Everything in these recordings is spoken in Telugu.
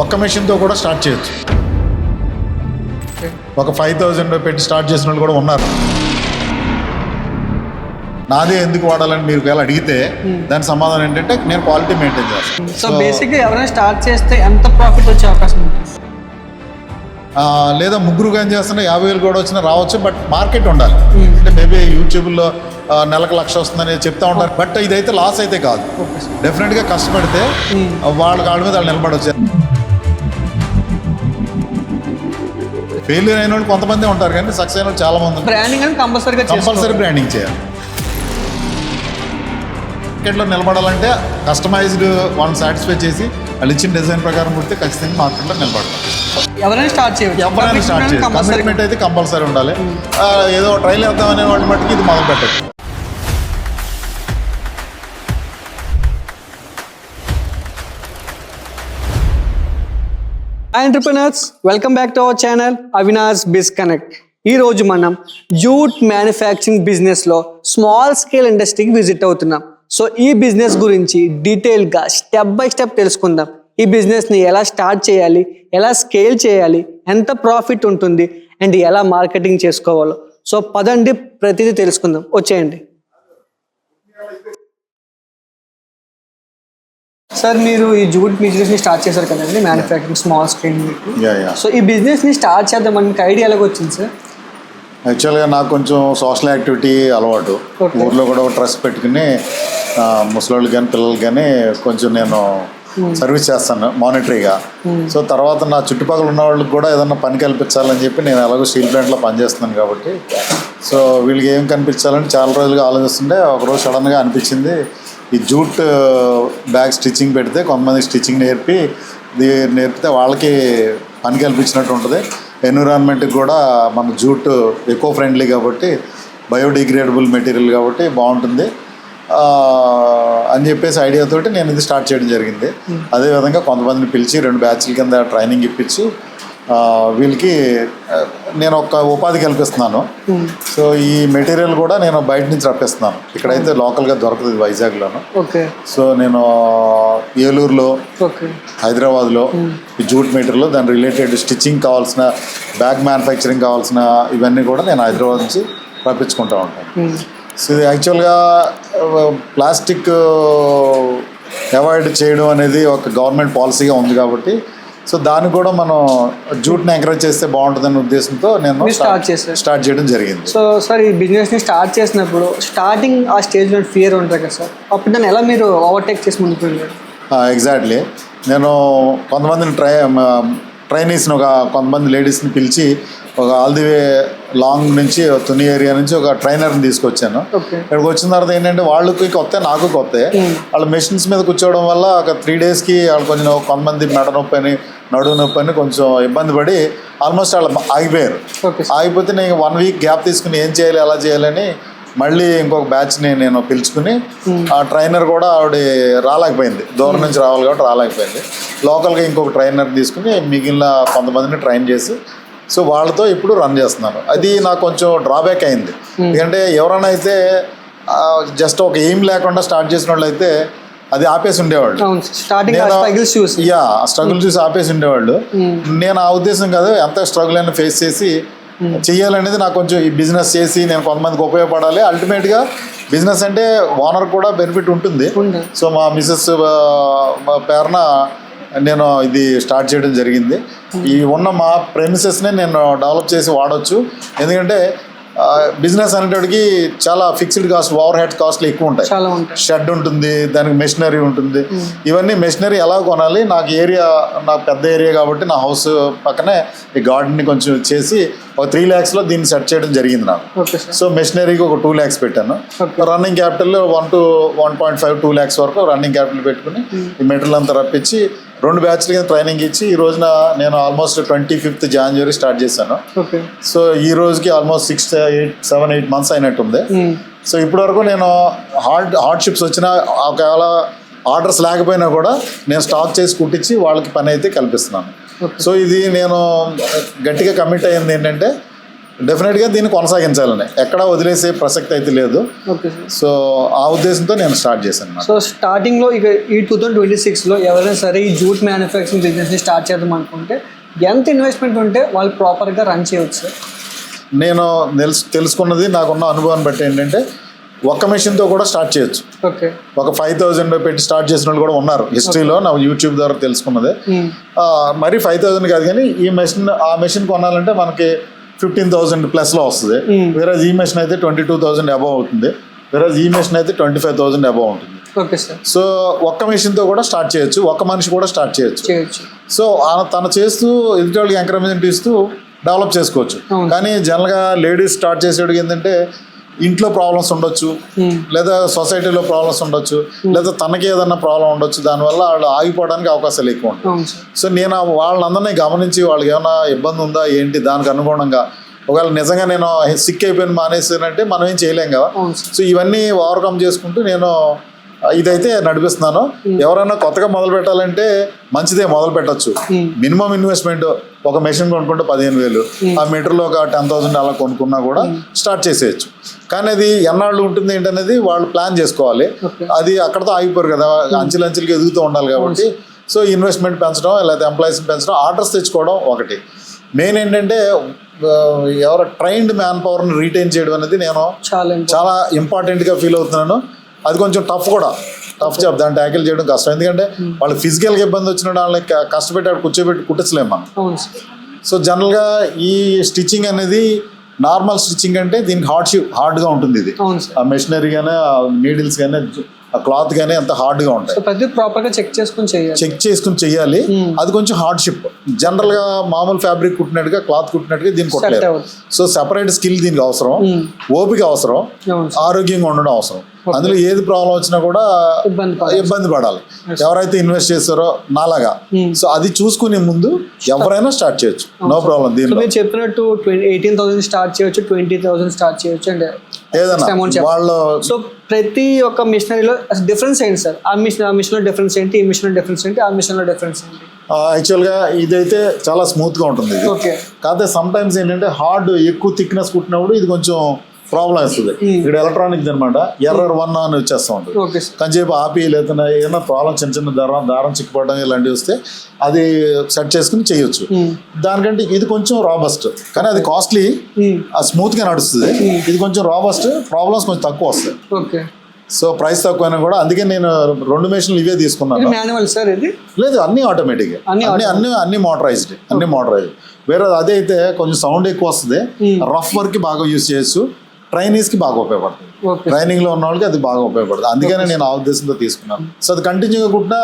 ఒక్క మెషిన్తో కూడా స్టార్ట్ చేయొచ్చు. ఒక 5,000 పెట్టి స్టార్ట్ చేసిన వాళ్ళు కూడా ఉన్నారు. నాదే ఎందుకు వాడాలని మీరు ఒకవేళ అడిగితే దాని సమాధానం ఏంటంటే నేను క్వాలిటీ మెయింటైన్ చేస్తాను. సో బేసిక్గా ఎవరైనా స్టార్ట్ చేస్తే ఎంత ప్రాఫిట్ వచ్చే అవకాశం ఉంటుంది? లేదా ముగ్గురు కానీ చేస్తున్నా 50,000 కూడా వచ్చినా రావచ్చు. బట్ మార్కెట్ ఉండాలి. అంటే మేబీ యూట్యూబ్లో నెలకు 1,00,000 వస్తుందని చెప్తా ఉంటారు. బట్ ఇదైతే లాస్ అయితే కాదు. డెఫినెట్గా కష్టపడితే వాళ్ళ కాళ్ళ మీద వాళ్ళు నిలబడవచ్చు. ఫెయిల్యూర్ అయిన వాళ్ళు కొంతమంది ఉంటారు కానీ సక్సెస్ అయిన వాళ్ళు చాలా మంది ఉంటారు. బ్రాండింగ్ కంపల్సరీ బ్రాండింగ్ చేయాలి. మార్కెట్లో నిలబడాలంటే కస్టమైజ్డ్ వాళ్ళని సాటిస్ఫై చేసి వాళ్ళు ఇచ్చిన డిజైన్ ప్రకారం కుడితే ఖచ్చితంగా మార్కెట్లో నిలబడతాం. ఎవరైనా స్టార్ట్ చేయవచ్చు. కమిట్మెంట్ అయితే కంపల్సరీ ఉండాలి. ఏదో ట్రైల్ వేద్దామనే వాళ్ళ మట్టుకు ఇది మొదలు పెట్టచ్చు. Entrepreneurs, welcome back to our channel Avinash biz connect. ఈరోజు మనం జూట్ మ్యానుఫ్యాక్చరింగ్ బిజినెస్లో స్మాల్ స్కేల్ ఇండస్ట్రీకి విజిట్ అవుతున్నాం. సో ఈ బిజినెస్ గురించి డీటెయిల్గా స్టెప్ బై స్టెప్ తెలుసుకుందాం. ఈ బిజినెస్ని ఎలా స్టార్ట్ చేయాలి, ఎలా స్కేల్ చేయాలి, ఎంత ప్రాఫిట్ ఉంటుంది అండ్ ఎలా మార్కెటింగ్ చేసుకోవాలో. సో పదండి ప్రతిదీ తెలుసుకుందాం, వచ్చేయండి. సార్, మీరు ఈ జూట్ బిజినెస్ని స్టార్ట్ చేశారు కదండి, మ్యానుఫ్యాక్చరింగ్ స్మాల్ స్కేల్. సో ఈ బిజినెస్ని స్టార్ట్ చేద్దామని మీకు ఐడియా ఎలాగ వచ్చింది సార్? యాక్చువల్గా నాకు కొంచెం సోషల్ యాక్టివిటీ అలవాటు. ఊర్లో కూడా ఒక ట్రస్ట్ పెట్టుకుని ముసలోళ్ళకి కానీ పిల్లలకి కానీ కొంచెం నేను సర్వీస్ చేస్తాను మానిటరీగా. సో తర్వాత నా చుట్టుపక్కల ఉన్న వాళ్ళకి కూడా ఏదన్నా పని కల్పించాలని చెప్పి నేను ఎలాగో స్టీల్ ప్లాంట్లో పనిచేస్తున్నాను కాబట్టి సో వీళ్ళకి ఏం కనిపించాలని చాలా రోజులుగా ఆలోచిస్తుంటే ఒకరోజు సడన్గా అనిపించింది, ఈ జూట్ బ్యాగ్ స్టిచ్చింగ్ పెడితే కొంతమంది స్టిచ్చింగ్ నేర్పితే వాళ్ళకి పని కల్పించినట్టు ఉంటుంది. ఎన్విరాన్మెంట్కి కూడా మన జూట్ ఎకో ఫ్రెండ్లీ కాబట్టి బయోడిగ్రేడబుల్ మెటీరియల్ కాబట్టి బాగుంటుంది అని చెప్పేసి ఐడియాతోటి నేను ఇది స్టార్ట్ చేయడం జరిగింది. అదేవిధంగా కొంతమందిని పిలిచి 2 బ్యాచ్ల కింద ట్రైనింగ్ ఇప్పించి వీళ్ళకి నేను ఒక ఉపాధి కల్పిస్తున్నాను. సో ఈ మెటీరియల్ కూడా నేను బయట నుంచి రప్పిస్తున్నాను. ఇక్కడైతే లోకల్గా దొరకదు వైజాగ్లోను. సో నేను ఏలూరులో, హైదరాబాద్లో ఈ జూట్ మెటీరియల్ దాని రిలేటెడ్ స్టిచ్చింగ్ కావాల్సిన బ్యాగ్ మ్యానుఫ్యాక్చరింగ్ కావాల్సిన ఇవన్నీ కూడా నేను హైదరాబాద్ నుంచి రప్పించుకుంటూ ఉంటాను. సో ఇది యాక్చువల్గా ప్లాస్టిక్ అవాయిడ్ చేయడం అనేది ఒక గవర్నమెంట్ పాలసీగా ఉంది కాబట్టి సో దాన్ని కూడా మనం జూట్ని ఎంకరేజ్ చేస్తే బాగుంటుందనే ఉద్దేశంతో నేను స్టార్ట్ చేయడం జరిగింది. సో సార్, ఈ బిజినెస్ని స్టార్ట్ చేసినప్పుడు స్టార్టింగ్ ఆ స్టేజ్లో ఫియర్ ఉంటుంది కదా సార్, అప్పుడు దాన్ని ఎలా మీరు ఓవర్టేక్ చేసి ముందుకు వెళ్ళారు? ఎగ్జాక్ట్లీ. నేను కొంతమందిని ట్రైనీస్ని కొంతమంది లేడీస్ని పిలిచి ఒక ఆల్ ది వే లాంగ్ నుంచి తుని ఏరియా నుంచి ఒక ట్రైనర్ని తీసుకొచ్చాను. ఇక్కడికి వచ్చిన తర్వాత ఏంటంటే వాళ్ళకి కొత్త, నాకు కొత్త. వాళ్ళ మెషిన్స్ మీద కూర్చోవడం వల్ల ఒక 3 డేస్కి వాళ్ళు కొంచెం కొంతమంది మెడ నొప్పి అని, నడువు నొప్పి అని కొంచెం ఇబ్బంది పడి ఆల్మోస్ట్ వాళ్ళు ఆగిపోయారు. ఆగిపోతే నేను 1 వీక్ గ్యాప్ తీసుకుని ఏం చేయాలి, ఎలా చేయాలని మళ్ళీ ఇంకొక బ్యాచ్ని నేను పిలుచుకుని ఆ ట్రైనర్ కూడా ఆవిడ రాలేకపోయింది, దూరం నుంచి రావాలి కాబట్టి రాలేకపోయింది. లోకల్గా ఇంకొక ట్రైనర్ తీసుకుని మిగిలిన కొంతమందిని ట్రైన్ చేసి సో వాళ్ళతో ఇప్పుడు రన్ చేస్తున్నాను. అది నాకు కొంచెం డ్రాబ్యాక్ అయింది. ఎందుకంటే ఎవరైనా అయితే జస్ట్ ఒక ఎయిమ్ లేకుండా స్టార్ట్ చేసిన వాళ్ళు అయితే అది ఆపేసి ఉండేవాళ్ళు. స్ట్రగుల్ చూసి ఆపేసి ఉండేవాళ్ళు. నేను ఆ ఉద్దేశం కాదు, ఎంత స్ట్రగుల్ అయినా ఫేస్ చేసి చెయ్యాలనేది నాకు కొంచెం ఈ బిజినెస్ చేసి నేను కొంతమందికి ఉపయోగపడాలి. అల్టిమేట్గా బిజినెస్ అంటే ఓనర్ కూడా బెనిఫిట్ ఉంటుంది. సో మా మిసెస్ పేరున నేను ఇది స్టార్ట్ చేయడం జరిగింది. ఈ ఉన్న మా ప్రెమిసెస్నే నేను డెవలప్ చేసి వాడవచ్చు. ఎందుకంటే బిజినెస్ అనేటికి చాలా ఫిక్స్డ్ కాస్ట్, ఓవర్ హెడ్ కాస్ట్లు ఎక్కువ ఉంటాయి. షెడ్ ఉంటుంది, దానికి మెషినరీ ఉంటుంది. ఇవన్నీ మెషినరీ ఎలా కొనాలి? నాకు పెద్ద ఏరియా కాబట్టి నా హౌస్ పక్కనే ఈ గార్డెన్ని కొంచెం చేసి ఒక 3 lakhsలో దీన్ని సెట్ చేయడం జరిగింది నాకు. సో మెషినరీకి ఒక 2 lakhs పెట్టాను. రన్నింగ్ క్యాపిటల్ 1 to 1.5, 2 lakhs వరకు రన్నింగ్ క్యాపిటల్ పెట్టుకుని ఈ మెటీరియల్ అంతా రప్పించి 2 బ్యాచ్ల కింద ట్రైనింగ్ ఇచ్చి ఈ రోజున నేను ఆల్మోస్ట్ 25th January స్టార్ట్ చేశాను. సో ఈ రోజుకి ఆల్మోస్ట్ 7-8 months అయినట్టుంది. సో ఇప్పటి వరకు నేను హార్డ్షిప్స్ వచ్చినా ఒకవేళ ఆర్డర్స్ లేకపోయినా కూడా నేను స్టాక్ చేసి కుట్టించి వాళ్ళకి పని అయితే కల్పిస్తున్నాను. సో ఇది నేను గట్టిగా కమిట్ అయ్యింది ఏంటంటే డెఫినెట్గా దీన్ని కొనసాగించాలని ఎక్కడా వదిలేసే ప్రసక్తి అయితే లేదు. Okay sir. సో ఆ ఉద్దేశంతో నేను స్టార్ట్ చేశాను. సో స్టార్టింగ్లో ఇక ఈ 2026లో ఎవరైనా సరే ఈ జూట్ మ్యానుఫ్యాక్చరింగ్ బిజినెస్ని స్టార్ట్ చేద్దాం అనుకుంటే ఎంత ఇన్వెస్ట్మెంట్ ఉంటే వాళ్ళు ప్రాపర్గా రన్ చేయవచ్చు సార్? నేను తెలుసుకున్నది నాకున్న అనుభవాన్ని బట్టి ఏంటంటే ఒక్క మెషిన్తో కూడా స్టార్ట్ చేయొచ్చు. ఓకే. ఒక 5,000 పెట్టి స్టార్ట్ చేసిన వాళ్ళు కూడా ఉన్నారు హిస్టరీలో, నా యూట్యూబ్ ద్వారా తెలుసుకున్నది. మరి 5,000 కాదు, కానీ ఆ మెషిన్ కొనాలంటే మనకి 15,000 ప్లస్లో వస్తుంది. వేరే ఈ మెషిన్ అయితే 22,000 అబవ్ అవుతుంది, వేరే ఈ మెషిన్ అయితే 25,000 అబవ్ ఉంటుంది. Okay sir. సో ఒక్క మెషిన్తో కూడా స్టార్ట్ చేయొచ్చు, ఒక్క మనిషి కూడా స్టార్ట్ చేయొచ్చు. సో తను చేస్తూ ఎదుటి వాళ్ళకి ఎంకరేజ్మెంట్ ఇస్తూ డెవలప్ చేసుకోవచ్చు. కానీ జనరల్గా లేడీస్ స్టార్ట్ చేసేటికి ఏంటంటే ఇంట్లో ప్రాబ్లమ్స్ ఉండొచ్చు, లేదా సొసైటీలో ప్రాబ్లమ్స్ ఉండొచ్చు, లేదా తనకి ఏదన్నా ప్రాబ్లం ఉండొచ్చు, దానివల్ల వాళ్ళు ఆగిపోవడానికి అవకాశాలు ఎక్కువ ఉంటాయి. సో నేను వాళ్ళందరినీ గమనించి వాళ్ళకి ఏమైనా ఇబ్బంది ఉందా ఏంటి దానికి అనుగుణంగా, ఒకవేళ నిజంగా నేను సిక్ అయిపోయిన మానేసానంటే మనం ఏం చేయలేం కదా. సో ఇవన్నీ ఓవర్కమ్ చేసుకుంటూ నేను ఇదైతే నడిపిస్తున్నాను. ఎవరైనా కొత్తగా మొదలు పెట్టాలంటే మంచిదే, మొదలు పెట్టచ్చు. మినిమం ఇన్వెస్ట్మెంట్ ఒక మెషిన్ కొనుక్కుంటే 15,000, ఆ మీటర్లో ఒక 10,000 అలా కొనుక్కున్నా కూడా స్టార్ట్ చేసేయచ్చు. కానీ అది ఎన్నాళ్ళు ఉంటుంది ఏంటనేది వాళ్ళు ప్లాన్ చేసుకోవాలి. అది అక్కడతో ఆగిపోరు కదా, అంచెలంచెలకి ఎదుగుతూ ఉండాలి. కాబట్టి సో ఇన్వెస్ట్మెంట్ పెంచడం, లేకపోతే ఎంప్లాయీస్ని పెంచడం, ఆర్డర్స్ తెచ్చుకోవడం ఒకటి. మెయిన్ ఏంటంటే ఎవరు ట్రైన్డ్ మ్యాన్ పవర్ని రీటైన్ చేయడం అనేది నేను చాలా ఇంపార్టెంట్గా ఫీల్ అవుతున్నాను. అది కొంచెం టఫ్ జాబ్, దాన్ని ట్యాకిల్ చేయడం కష్టం. ఎందుకంటే వాళ్ళకి ఫిజికల్గా ఇబ్బంది వచ్చిన వాళ్ళని కష్టపెట్టి అక్కడ కూర్చోబెట్టి కుట్టించలేము మనం. సో జనరల్గా ఈ స్టిచ్చింగ్ అనేది నార్మల్ స్టిచ్చింగ్ అంటే దీనికి హార్డ్గా ఉంటుంది. ఇది ఆ మెషినరీ కానీ, ఆ నీడిల్స్ కానీ, ఆ క్లాత్ కానీ అంత హార్డ్గా ఉంటాయి. ప్రతి ప్రాపర్గా చెక్ చేసుకుని చెయ్యాలి. అది కొంచెం హార్డ్షిప్. జనరల్గా మామూలు ఫ్యాబ్రిక్ కుట్టినట్టుగా, క్లాత్ కుట్టినట్టుగా దీనికి కుట్టలేదు. సో సెపరేట్ స్కిల్ దీనికి అవసరం, ఓపిక అవసరం, ఆరోగ్యంగా ఉండడం అవసరం. అందులో ఏది ప్రాబ్లం వచ్చినా కూడా ఇబ్బంది పడాలి. ఎవరైతే ఇన్వెస్ట్ చేస్తారో నాలాగా, సో అది చూసుకునే ముందు ఎవరైనా స్టార్ట్ చేయొచ్చు, నో ప్రాబ్లం. దీనిలో మీరు చెప్పినట్టు 18,000 స్టార్ట్ చేయొచ్చు, 20,000 స్టార్ట్ చేయొచ్చు అండ్ ఏదైనా వాళ్ళు. సో ప్రతి ఒక్క మిషనరీలో డిఫరెన్స్ ఏంటి సార్? ఆ మిషన్లో డిఫరెన్స్ ఏంటి, ఈ మిషన్లో డిఫరెన్స్ ఏంటి, ఆ మిషన్లో డిఫరెన్స్ ఏంటి? యాక్చువల్గా ఇదైతే చాలా స్మూత్గా ఉంటుంది. కాకపోతే సమ్ టైమ్స్ ఏంటంటే హార్డ్ ఎక్కువ థిక్నెస్ కుట్టినప్పుడు ఇది కొంచెం ప్రాబ్లం వస్తుంది. ఇక్కడ ఎలక్ట్రానిక్స్ అనమాట, ఎర్రర్ 1 అని వచ్చేస్తూ ఉంటుంది. కొంచెంసేపు ఆపి లేదా ఏదైనా ప్రాబ్లం, చిన్న దారం చిక్కుపడడం ఇలాంటివి వస్తే అది సెట్ చేసుకుని చేయొచ్చు. దానికంటే ఇది కొంచెం రాబస్ట్, కానీ అది కాస్ట్లీ. స్మూత్గా నడుస్తుంది. ఇది కొంచెం రాబస్ట్, ప్రాబ్లమ్స్ కొంచెం తక్కువ వస్తాయి. సో ప్రైస్ తక్కువైనా కూడా, అందుకే నేను 2 మెషిన్లు ఇవే తీసుకున్నాను. లేదు, అన్ని ఆటోమేటిక్, అన్ని మోటరైజ్డ్. వేరే అదే అయితే కొంచెం సౌండ్ ఎక్కువ వస్తుంది. రఫ్ వర్క్ బాగా యూజ్ చేయొచ్చు, ట్రైనీస్కి బాగా ఉపయోగపడుతుంది. ట్రైనింగ్లో ఉన్న వాళ్ళకి అది బాగా ఉపయోగపడుతుంది. అందుకనే నేను ఆ ఉద్దేశంతో తీసుకున్నాను. సో అది కంటిన్యూగా కుట్టినా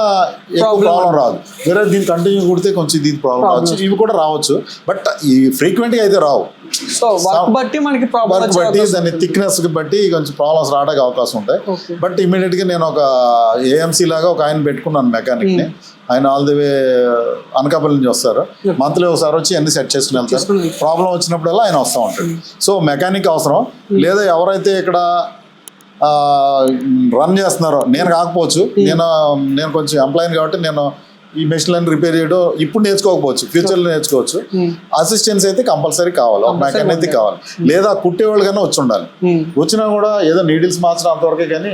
ఎక్కువ ప్రాబ్లం రాదు. వేరే దీన్ని కంటిన్యూ కుడితే కొంచెం దీనికి ప్రాబ్లం రావచ్చు. ఇవి కూడా రావచ్చు, బట్ ఈ ఫ్రీక్వెంట్గా అయితే రావు. వర్క్ బట్టి దాని థిక్నెస్ బట్టి కొంచెం ప్రాబ్లమ్స్ రావడానికి అవకాశం ఉంటాయి. బట్ ఇమీడియట్గా నేను ఒక ఏఎంసీ లాగా ఒక ఆయన పెట్టుకున్నాను, మెకానిక్ని. ఆయన ఆల్ ది వే అనకాపల్లి నుంచి వస్తారు. మంత్లీ ఒకసారి వచ్చి అన్ని సెట్ చేసుకుని వెళ్తారు. ప్రాబ్లం వచ్చినప్పుడల్లా ఆయన వస్తూ ఉంటాడు. సో మెకానిక్ అవసరం. లేదా ఎవరైతే ఇక్కడ రన్ చేస్తున్నారో, నేను కాకపోవచ్చు, నేను కొంచెం ఎంప్లాయీని కాబట్టి నేను ఈ మెషిన్లను రిపేర్ చేయడం ఇప్పుడు నేర్చుకోకపోవచ్చు, ఫ్యూచర్లో నేర్చుకోవచ్చు. అసిస్టెన్స్ అయితే కంపల్సరీ కావాలి, ఒక మెకానిక్ అయితే కావాలి. లేదా కుట్టేవాళ్ళు కానీ వచ్చి ఉండాలి. వచ్చినా కూడా ఏదో నీడిల్స్ మార్చడం అంతవరకే, కానీ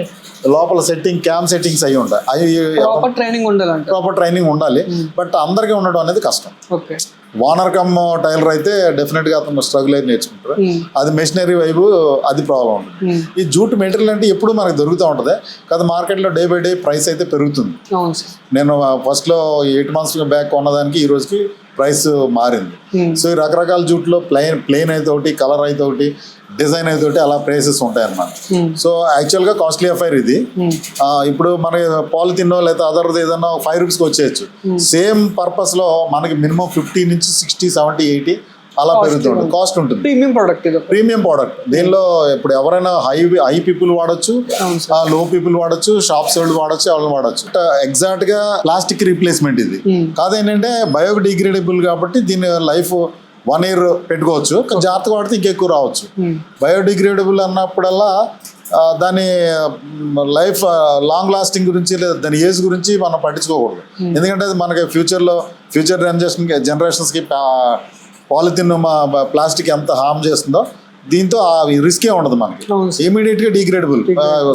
లోపల క్యామ్ సెట్టింగ్స్ అయ్యి ఉంటాయి. అవి ప్రాపర్ ట్రైనింగ్ ఉండాలి. బట్ అందరికీ ఉండడం అనేది కష్టం. వానర్ కమ్ టైలర్ అయితే డెఫినెట్గా అతను స్ట్రగుల్ అయితే నేర్చుకుంటారు. అది మెషినరీ వైపు అది ప్రాబ్లం ఉంటుంది. ఈ జూట్ మెటీరియల్ అంటే ఎప్పుడు మనకు దొరుకుతూ ఉంటుంది కదా, మార్కెట్లో డే బై డే ప్రైస్ అయితే పెరుగుతుంది. నేను ఫస్ట్లో 8 months బ్యాక్ కొన్నదానికి ఈ రోజుకి ప్రైస్ మారింది. సో ఈ రకరకాల జూట్లో ప్లెయిన్ అయితే ఒకటి, కలర్ అయితే ఒకటి, డిజైన్ అయితే ఒకటి, అలా ప్రైసెస్ ఉంటాయి అన్నమాట. సో యాక్చువల్గా కాస్ట్లీ అఫైర్ ఇది. ఇప్పుడు మన పాలిథిన్ లేదా అదర్ది ఏదన్నా 5 rupeesకి వచ్చేయచ్చు. సేమ్ పర్పస్లో మనకి మినిమం 50 నుంచి 60, 70, 80 అలా పెరుగుతుంది, కాస్ట్ ఉంటుంది. Premium product. దీనిలో ఇప్పుడు ఎవరైనా హై పీపుల్ వాడచ్చు, లో పీపుల్ వాడచ్చు, షాప్స్ వాళ్ళు వాడచ్చు, ఎవరు వాడచ్చు. ఎగ్జాక్ట్ గా ప్లాస్టిక్ రీప్లేస్మెంట్ ఇది కాదేంటంటే బయోడిగ్రేడబుల్ కాబట్టి దీని లైఫ్ 1 year పెట్టుకోవచ్చు. జాగ్రత్తగా వాడితే ఇంకెక్కువ రావచ్చు. బయోడిగ్రేడబుల్ అన్నప్పుడల్లా దాని లైఫ్ లాంగ్ లాస్టింగ్ గురించి లేదా దాని ఏజ్ గురించి మనం పట్టించుకోకూడదు. ఎందుకంటే అది మనకి ఫ్యూచర్ జనరేషన్స్కి పాలిథిన్ ప్లాస్టిక్ ఎంత హార్మ్ చేస్తుందో దీంతో ఆ రిస్కే ఉండదు మనకి. అవును సార్. ఇమీడియట్ గా డిగ్రేడబుల్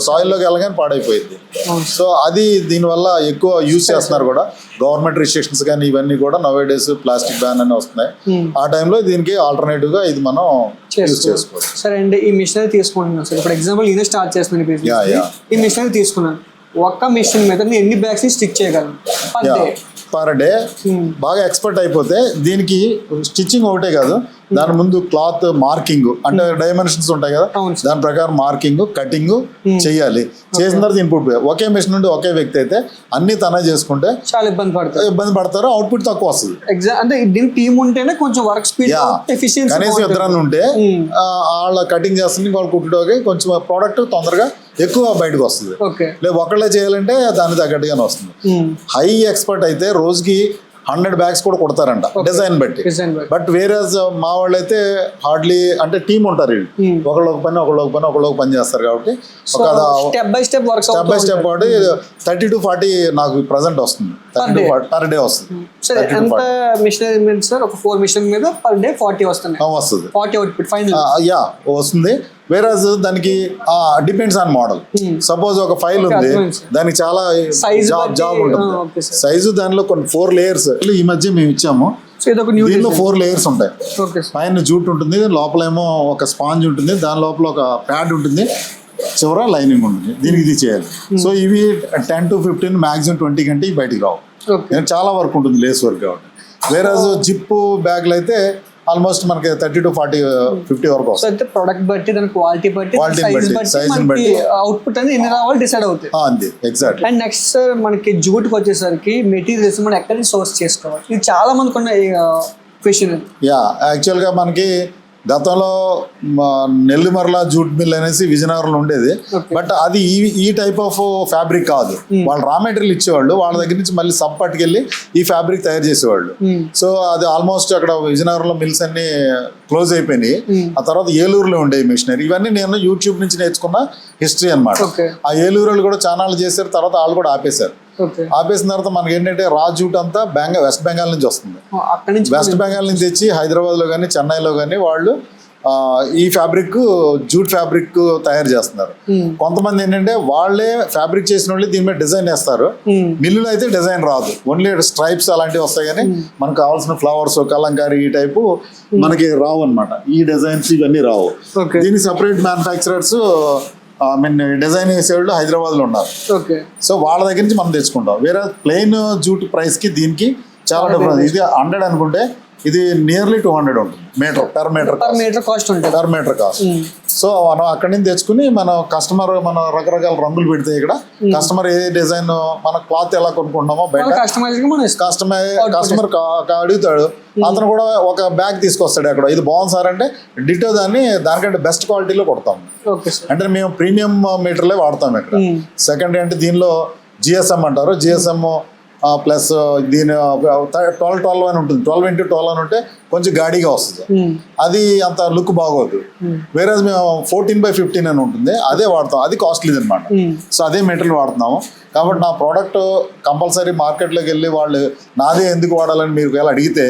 సాయిల్లోకి వెళ్ళగానే పాడైపోయింది. అవును. సో అది దీనివల్ల ఎక్కువ యూజ్ చేస్తున్నారు కూడా. గవర్నమెంట్ రిస్ట్రిక్షన్స్ కానీ ఇవన్నీ కూడా నవే డేస్ ప్లాస్టిక్ బ్యాన్ అని వస్తున్నాయి. ఆ టైంలో దీనికి ఆల్టర్నేటివ్ గా ఇది మనం యూజ్ చేసుకోవచ్చు. సరే అండి, ఈ మిషనరీ తీసుకుంటున్నాను సార్. ఇప్పుడు ఎగ్జాంపుల్ నేను స్టార్ట్ చేస్తున్నాను ఈ బిజినెస్. ఈ మిషనరీ తీసుకున్నాను, ఒక్క మిషన్ మీద నేను ఎన్ని బ్యాగ్స్ స్టిచ్ చేయగలను పర్ డే? బాగా ఎక్స్పర్ట్ అయిపోతే దీనికి స్టిచ్చింగ్ ఒకటే కాదు, దాని ముందు క్లాత్ మార్కింగ్ అంటే డైమెన్షన్స్ ఉంటాయి కదా, దాని ప్రకారం మార్కింగ్ కటింగ్ చేయాలి. చేసిన తర్వాత ఇన్పుట్ ఒకే మిషన్ నుండి ఒకే వ్యక్తి అయితే అన్ని తనే చేసుకుంటే చాలా ఇబ్బంది పడతారు, అవుట్పుట్ తక్కువ వస్తుంది. అంటే దీని టీమ్ ఉంటేనే కొంచెం వర్క్ స్పీడ్ ఎఫిషియన్సీ. కనీసం ఇద్దరన్నా ఉంటే వాళ్ళ కటింగ్ చేస్తుంది, వాళ్ళు కుట్టడానికి కొంచెం ప్రోడక్ట్ తొందరగా ఎక్కువ బయటకు వస్తుంది. లేదు ఒకళ్ళే చేయాలంటే దాని తగ్గట్టుగానే వస్తుంది. హై ఎక్స్పర్ట్ అయితే రోజుకి 100 బ్యాగ్స్ కూడా కొడతారంట డిజైన్ బట్టి. బట్ వేరే మా వాళ్ళు అయితే హార్డ్లీ అంటే టీమ్ ఉంటారు, వీళ్ళు ఒకళ్ళొక పని చేస్తారు కాబట్టి స్టెప్ బై స్టెప్ కాబట్టి 30 to 40 నాకు ప్రెసెంట్ వస్తుంది, పర్ డే వస్తుంది. ఎంత మిషనరీ సార్? ఒక 4 మిషన్ మీద పర్ డే 40 వస్తుంది. 40 అవుట్పుట్ ఫైనల్ వస్తుంది. వేరాజ్ దానికి డిపెండ్స్ ఆన్ మోడల్. సపోజ్ ఒక ఫైల్ ఉంది, దానికి చాలా జాబ్ ఉంటుంది. సైజు దానిలో కొన్ని 4 లేయర్స్ ఈ మధ్య మేము ఇచ్చాము. దీనిలో 4 లేయర్స్ ఉంటాయి. పైన జూట్ ఉంటుంది, లోపలేమో ఒక స్పాంజ్ ఉంటుంది, దాని లోపల ఒక ప్యాడ్ ఉంటుంది, చివర లైనింగ్ ఉంటుంది. దీనికి ఇది చేయాలి. సో ఇవి 10 to 15 మాక్సిమం 20 కంటే బయటికి రావు. చాలా వర్క్ ఉంటుంది లేస్ వర్క్ కాబట్టి. వేరాజ్ జిప్ బ్యాగ్లు అయితే ఆల్మోస్ట్ మనకి 30 to 40, 50 వరకు వస్తుంది. ప్రొడక్ట్ బట్టి దాని క్వాలిటీ బట్టి సైజ్ బట్టి అవుట్పుట్ అనేది ఎన్ని రావాలి డిసైడ్ అవుతుంది. అంతే ఎగ్జాక్ట్. అండ్ నెక్స్ట్ సార్ మనకి జూట్కి వచ్చేసరికి మెటీరియల్స్ మనం ఎక్కడి నుంచి సోర్స్ చేసుకోవాలి? ఇది చాలా మందికి ఉన్న క్వశ్చన్. యాక్చువల్గా మనకి గతంలో నెల్లిమర్ల జూట్ మిల్ అనేసి విజయనగరంలో ఉండేది. బట్ అది ఈ టైప్ ఆఫ్ ఫ్యాబ్రిక్ కాదు. వాళ్ళు రా మెటీరియల్ ఇచ్చేవాళ్ళు, వాళ్ళ దగ్గర నుంచి మళ్ళీ సబ్ పట్టుకెళ్ళి ఈ ఫ్యాబ్రిక్ తయారు చేసేవాళ్ళు. సో అది ఆల్మోస్ట్ అక్కడ విజయనగరంలో మిల్స్ అన్ని క్లోజ్ అయిపోయినాయి. ఆ తర్వాత ఏలూరులో ఉండే మిషనరీ. ఇవన్నీ నేను యూట్యూబ్ నుంచి నేర్చుకున్న హిస్టరీ అనమాట. ఆ ఏలూరు వాళ్ళు కూడా ఛానల్ చేశారు, తర్వాత వాళ్ళు కూడా ఆపేశారు. ఆపేసిన తర్వాత మనకి ఏంటంటే రా జూట్ అంతా వెస్ట్ బెంగాల్ నుంచి వస్తుంది. వెస్ట్ బెంగాల్ నుంచి తెచ్చి హైదరాబాద్లో కానీ చెన్నైలో కానీ వాళ్ళు ఈ ఫ్యాబ్రిక్ జూట్ ఫ్యాబ్రిక్ తయారు చేస్తున్నారు. కొంతమంది ఏంటంటే వాళ్ళే ఫ్యాబ్రిక్ చేసిన వాళ్ళు దీని మీద డిజైన్ వేస్తారు. మిల్లులో అయితే డిజైన్ రాదు, ఓన్లీ స్ట్రైప్స్ అలాంటివి వస్తాయి, కానీ మనకు కావాల్సిన ఫ్లవర్స్ కలంకారీ ఈ టైపు మనకి రావు అనమాట. ఈ డిజైన్స్ ఇవన్నీ రావు. దీనికి సపరేట్ మ్యానుఫ్యాక్చరర్స్ డిజైన్ చేసేవాళ్ళు హైదరాబాద్ లో ఉన్నారు. సో వాళ్ళ దగ్గర నుంచి మనం తెచ్చుకుంటాం. వేరే ప్లెయిన్ జూట్ ప్రైస్ కి దీనికి చాలా డిఫరెన్స్. ఇది 100 అనుకుంటే ఇది నియర్లీ 200 ఉంటుంది పర్ మీటర్ కాస్ట్. సో మనం అక్కడి నుంచి తెచ్చుకుని మన కస్టమర్ మన రకరకాల రంగులు పెడితే ఇక్కడ కస్టమర్ ఏ డిజైన్ మన క్లాత్ ఎలా కొనుక్కుంటామో బయట కస్టమర్ అడుగుతాడు. అతను కూడా ఒక బ్యాగ్ తీసుకొస్తాడు. అక్కడ ఇది బాగుంది సార్ అంటే డిటో దానికంటే బెస్ట్ క్వాలిటీలో కొడతాం. అంటే మేము ప్రీమియం మీటర్లే వాడతాం ఇక్కడ. సెకండ్ అంటే దీనిలో జిఎస్ఎం అంటారు. జిఎస్ఎం ప్లస్ దీని 12 అని ఉంటుంది. 12x12 అని ఉంటే కొంచెం గాడిగా వస్తుంది, అది అంత లుక్ బాగోదు. వేరే మేము 14x15 అని ఉంటుంది, అదే వాడతాం. అది కాస్ట్లీ అనమాట. సో అదే మెటీరియల్ వాడుతున్నాము. కాబట్టి నా ప్రోడక్ట్ కంపల్సరీ మార్కెట్లోకి వెళ్ళి వాళ్ళు నాదే ఎందుకు వాడాలని మీరు ఒకవేళ అడిగితే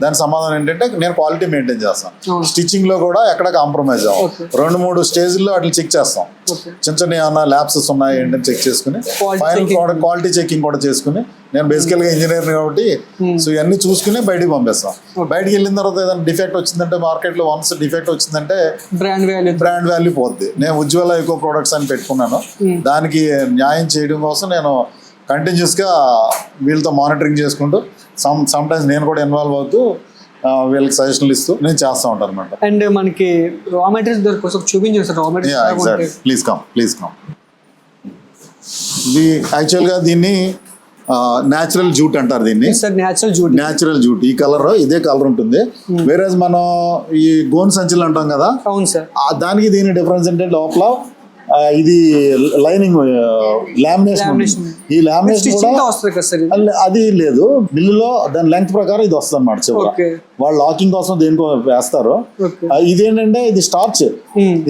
దాని సమాధానం ఏంటంటే నేను క్వాలిటీ మెయింటైన్ చేస్తాను. స్టిచ్చింగ్ లో కూడా ఎక్కడ కాంప్రమైజ్ అవ్వం. 2-3 స్టేజ్లో అట్లా చెక్ చేస్తాం. చిన్న ఏమన్నా ల్యాబ్సెస్ ఉన్నాయి ఏంటని చెక్ చేసుకుని ఫైనల్ ప్రోడక్ట్ క్వాలిటీ చెకింగ్ కూడా చేసుకుని, నేను బేసికల్గా ఇంజనీర్ కాబట్టి సో ఇవన్నీ చూసుకుని బయటికి పంపిస్తాం. బయటికి వెళ్ళిన తర్వాత ఏదైనా డిఫెక్ట్ వచ్చిందంటే మార్కెట్లో వన్స్ డిఫెక్ట్ వచ్చిందంటే బ్రాండ్ వాల్యూ పోద్ది. నేను ఉజ్వల ఎకో ప్రొడక్ట్స్ అని పెట్టుకున్నాను. దానికి న్యాయం చేయడం కోసం నేను కంటిన్యూస్గా వీళ్ళతో మానిటరింగ్ చేసుకుంటూ సమ్ టైమ్స్ నేను కూడా ఇన్వాల్వ్ అవుతూ వీళ్ళకి సజెషన్లు ఇస్తూ నేను చేస్తూ ఉంటాను అనమాట. అండ్ మనకి రా మెటీరియల్స్ దొరికి చూపించారు రా మెటీరియల్స్. Please come. ఇది యాక్చువల్గా దీన్ని న్యాచురల్ జూట్ అంటారు. దీన్ని న్యాచురల్ జూట్. ఈ కలర్ ఇదే కలర్ ఉంటుంది. వేరే మనం ఈ గోన్ సంచులు అంటాం కదా, దానికి దీని డిఫరెన్స్ అంటే లోపల ఇది లైనింగ్ లామినేషన్. ఈ లామినేషన్ కూడా అది లేదు మిల్లులో, దాని లెంగ్త్ ప్రకారం ఇది వస్తుంది అన్నమాట. చివర వాళ్ళు లాకింగ్ కోసం దేనికో వేస్తారు. ఇదేంటంటే ఇది స్టార్చ్,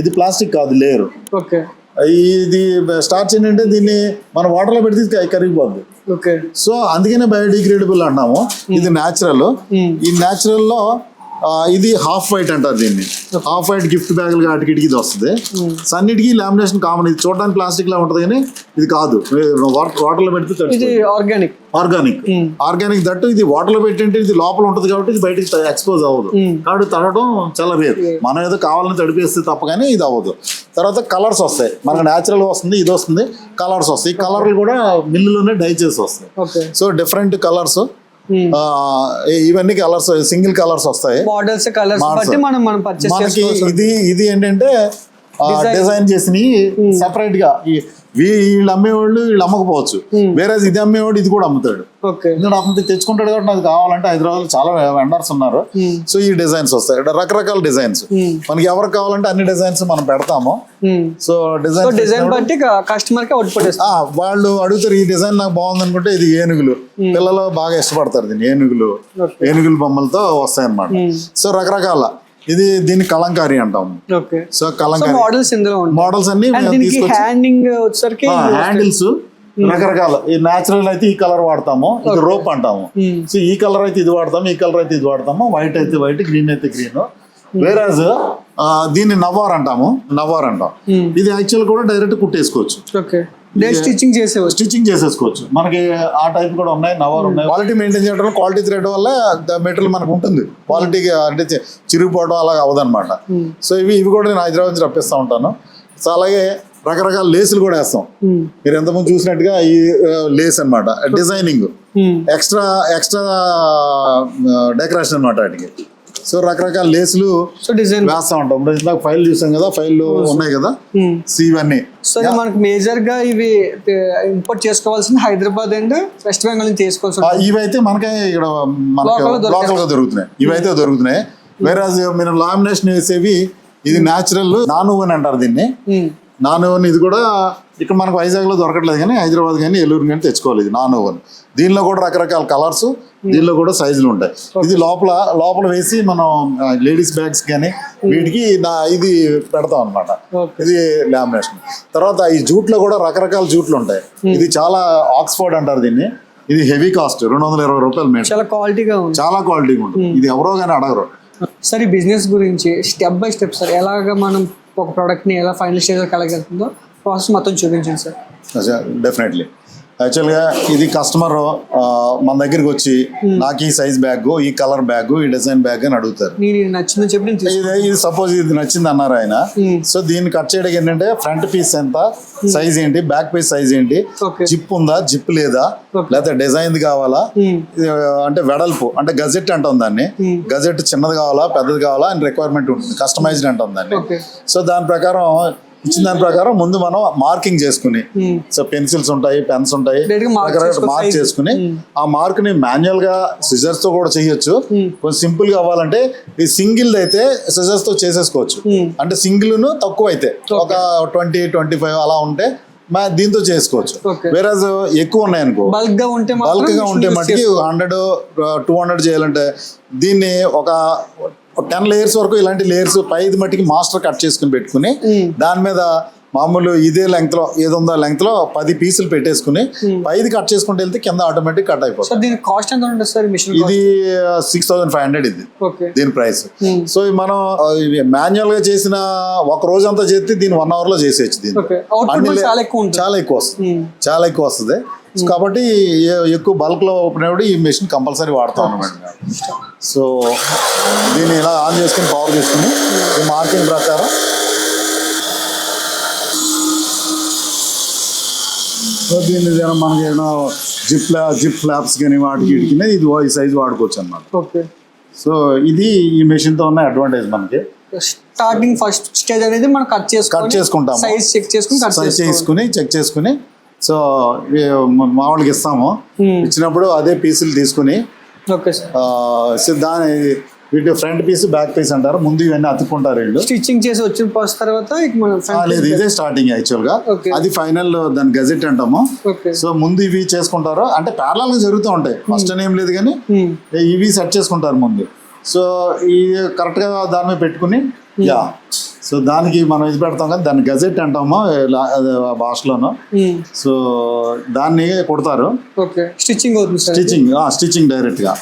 ఇది ప్లాస్టిక్ కాదు, లేయర్. ఇది స్టార్చ్ ఏంటంటే దీన్ని మనం వాటర్ లో పెడితే కరిగిపోద్ది. సో అందుకనే బయోడిగ్రేడబుల్ అంటాము. ఇది న్యాచురల్. ఈ న్యాచురల్ లో ఇది హాఫ్ వైట్ అంటారు దీన్ని. హాఫ్ వైట్ గిఫ్ట్ బ్యాగులు అటుకిటికి ఇది వస్తుంది. సో అన్నిటికీ లామినేషన్ కామన్. ఇది చూడడానికి ప్లాస్టిక్ లా ఉంటుంది కానీ ఇది కాదు, వాటర్ లో పెడితే ఇది ఆర్గానిక్. ఆర్గానిక్ దట్టు ఇది వాటర్ లో పెట్టింటే ఇది లోపల ఉంటుంది కాబట్టి ఇది బయటకి ఎక్స్పోజ్ అవ్వదు. కాబట్టి తడవడం చాలా రేర్. మనం ఏదో కావాలని తడిపేస్తే తప్ప కానీ ఇది అవ్వదు. తర్వాత కలర్స్ వస్తాయి, మనకు న్యాచురల్ వస్తుంది, ఇది వస్తుంది, కలర్స్ వస్తాయి. ఈ కలర్లు కూడా మిల్లులోనే డై చేసి వస్తాయి. సో డిఫరెంట్ కలర్స్, ఇవన్నీ కలర్స్ సింగిల్ కలర్స్ వస్తాయి. మోడల్స్ కలర్స్ బట్టి మనం పర్చేస్ మనకి ఇది ఏంటంటే డిజైన్ చేసినవి సెపరేట్ గా. వీళ్ళు అమ్మేవాళ్ళు వీళ్ళు అమ్మకపోవచ్చు, వేరే ఇది అమ్మేవాడు ఇది కూడా అమ్ముతాడు. ఎందుకంటే అతను తెచ్చుకుంటాడు కాబట్టి నాకు కావాలంటే హైదరాబాద్ చాలా వెండర్స్ ఉన్నారు. సో ఈ డిజైన్స్ వస్తాయి, రకరకాల డిజైన్స్. మనకి ఎవరికి కావాలంటే అన్ని డిజైన్స్ మనం పెడతాము. సో డిజైన్ బట్టి కస్టమర్ కి అవుట్పుట్ వాళ్ళు అడుగుతారు, ఈ డిజైన్ నాకు బాగుంది అనుకుంటే. ఇది ఏనుగులు, పిల్లలు బాగా ఇష్టపడతారు దీన్ని. ఏనుగులు బొమ్మలతో వస్తాయి అన్నమాట. సో రకరకాల దీన్ని కలంకారీ అంటాం. సో కలంకారీ మోడల్స్ అన్ని హ్యాండిల్స్ రకరకాల. ఈ న్యాచురల్ అయితే ఈ కలర్ వాడతాము, ఇది రోప్ అంటాము. సో ఈ కలర్ అయితే ఇది వాడతాము, ఈ కలర్ అయితే ఇది వాడతాము. వైట్ అయితే వైట్, గ్రీన్ అయితే గ్రీన్. వేరాజ్ దీన్ని నవ్వార్ అంటాము. ఇది యాక్చువల్ కూడా డైరెక్ట్ కుట్టేసుకోవచ్చు, స్టిచ్చింగ్ చేసేసుకోవచ్చు. మనకి ఆ టైప్ కూడా ఉన్నాయి, నవర్ ఉన్నాయి. క్వాలిటీ మెయింటైన్ చేయడం, క్వాలిటీ థ్రెడ్ వల్ల మెటీరియల్ మనకు ఉంటుంది. క్వాలిటీకి అంటే చిరిగిపోవడం అలాగ అవదనమాట. సో ఇవి కూడా నేను హైదరాబాద్ నుంచి రప్పిస్తూ ఉంటాను. సో అలాగే రకరకాల లేసులు కూడా వేస్తాం. మీరు ఎంతమంది చూసినట్టుగా ఈ లేస్ అనమాట, డిజైనింగ్ ఎక్స్ట్రా డెకరేషన్ అనమాట వాటికి. సో రకరకాల లేసులు వేస్తా ఉంటాం. ఇందాక ఫైల్ చూసాం కదా, ఫైల్ ఉన్నాయి కదా. సో ఇవన్నీ మనకు మేజర్ గా ఇవి ఇంపోర్ట్ చేసుకోవాల్సింది హైదరాబాద్ అండ్ వెస్ట్ బెంగాల్ నుంచి చేసుకోవాల్సి. ఇవైతే మనకే ఇక్కడ లోకల్ గా దొరుకుతున్నాయి. ఇవైతే దొరుకుతున్నాయి. వేరే మీరు లామినేషన్ వేసేవి ఇది న్యాచురల్ నాన్ ఓవెన్ అంటారు దీన్ని. నాన్ ఓవెన్ ఇది కూడా ఇక్కడ మనకు వైజాగ్ లో దొరకట్లేదు కానీ హైదరాబాద్ కానీ ఏలూరు కానీ తెచ్చుకోవాలి. ఇది నాన్ ఓవెన్. దీనిలో కూడా రకరకాల కలర్స్, దీనిలో కూడా సైజులు ఉంటాయి. ఇది లోపల వేసి మనం లేడీస్ బ్యాగ్స్ కానీ వీటికి ఇది పెడతాం అనమాట. ఇది లామినేషన్. తర్వాత ఈ జూట్లో కూడా రకరకాల జూట్లు ఉంటాయి. ఇది చాలా ఆక్స్ఫర్డ్ అంటారు దీన్ని. ఇది హెవీ కాస్ట్, 220 రూపాయలు మేడం. చాలా క్వాలిటీగా ఉంటుంది. ఇది ఎవరో కానీ అడగరు. సార్ ఈ బిజినెస్ గురించి స్టెప్ బై స్టెప్ సార్ ఎలాగ మనం ఒక ప్రోడక్ట్ ని ఎలా ఫైనల్ స్టేజ్ కలగలుగుతుందో ప్రాసెస్ మొత్తం చూపించండి సార్. డెఫినెట్లీ. యాక్చువల్గా ఇది కస్టమర్ మన దగ్గరికి వచ్చి నాకు ఈ సైజ్ బ్యాగ్, ఈ కలర్ బ్యాగ్, ఈ డిజైన్ బ్యాగ్ అని అడుగుతారు. ఇది సపోజ్ ఇది నచ్చింది అన్నారు ఆయన. సో దీన్ని కట్ చేయడానికి ఏంటంటే ఫ్రంట్ పీస్ ఎంత సైజ్ ఏంటి, బ్యాక్ పీస్ సైజ్ ఏంటి, జిప్ ఉందా, జిప్ లేదా, లేకపోతే డిజైన్ కావాలా, అంటే వెడల్పు అంటే గజెట్ అంటాం దాన్ని. గజెట్ చిన్నది కావాలా పెద్దది కావాలా అని రిక్వైర్మెంట్ ఉంటుంది. కస్టమైజ్డ్ అంటాం దాన్ని. సో దాని ప్రకారం ఇచ్చిన దాని ప్రకారం ముందు మనం మార్కింగ్ చేసుకుని, సో పెన్సిల్స్ ఉంటాయి, పెన్స్ ఉంటాయి, మార్క్ చేసుకుని ఆ మార్క్ ని మాన్యువల్ గా సిజర్స్ తో కూడా చేయొచ్చు. కొంచెం సింపుల్ గా అవ్వాలంటే ఈ సింగిల్ అయితే సిజర్స్ తో చేసేసుకోవచ్చు. అంటే సింగిల్ ను తక్కువ అయితే ఒక 20-25 అలా ఉంటే దీంతో చేసుకోవచ్చు. వేరే ఎక్కువ ఉన్నాయి అనుకో, బల్క్ గా ఉంటే మటుకి 100-200 చేయాలంటే దీన్ని ఒక 10 లేయర్స్ వరకు ఇలాంటి లేయర్స్ పైది మట్టికి మాస్టర్ కట్ చేసుకుని పెట్టుకుని దాని మీద మామూలు ఇదే లెంగ్త్ లో ఏదో ఉందో లెంగ్త్ లో 10 పీసులు పెట్టేసుకుని పైది కట్ చేసుకుంటూ వెళ్తే కింద ఆటోమేటిక్ కట్ అయిపోతుంది. ఇది 6500 ఇది దీని ప్రైస్. సో మనం మాన్యువల్ గా చేసిన ఒక రోజు అంతా చేస్తే దీన్ని 1 hour లో చేసేయచ్చు. దీన్ని చాలా ఎక్కువ వస్తుంది. కాబట్టి ఎక్కువ బల్క్ లో ఓపెన్ అయ్యి ఈ మెషిన్ కంపల్సరీ వాడతాం అన్నమాట. సో దీన్ని ఇలా ఆన్ చేసుకుని పవర్ చేసుకుని ఈ మార్కింగ్ ప్రకారం సో దీన్ని మనకి ఏమైనా జిప్ ఫ్లాప్స్ కానీ వాటికి ఇది ఈ సైజ్ వాడుకోవచ్చు అన్నమాట. సో ఇది ఈ మెషిన్ తో ఉన్న అడ్వాంటేజ్ మనకి. స్టార్టింగ్ ఫస్ట్ స్టేజ్ అనేది మనం కట్ చేసుకుంటాం, సైజ్ చెక్ చేసుకుని సో మామూలుగా ఇస్తాము. ఇచ్చినప్పుడు అదే పీసులు తీసుకుని దాని వీటి ఫ్రంట్ పీస్ బ్యాక్ పీస్ అంటారు. ముందు ఇవన్నీ అతుక్కుంటారు వీళ్ళు. స్టిచ్చింగ్ చేసి వచ్చిన తర్వాత లేదు, ఇదే స్టార్టింగ్ యాక్చువల్ గా. అది ఫైనల్ దాని గజెట్ అంటాము. సో ముందు ఇవి చేసుకుంటారు, అంటే ప్యారలల్ గా జరుగుతూ ఉంటాయి. ఫస్ట్ ఏం లేదు కానీ ఇవి సెట్ చేసుకుంటారు ముందు. సో ఈ కరెక్ట్ గా దాని మీద పెట్టుకుని సో దానికి మనం ఇది పెడతాం కానీ దాన్ని గజెట్ అంటాము భాషలోను. సో దాన్ని కుడతారు, ఓకే. స్టిచ్చింగ్ అవుతుంది సార్. స్టిచ్చింగ్ డైరెక్ట్ గా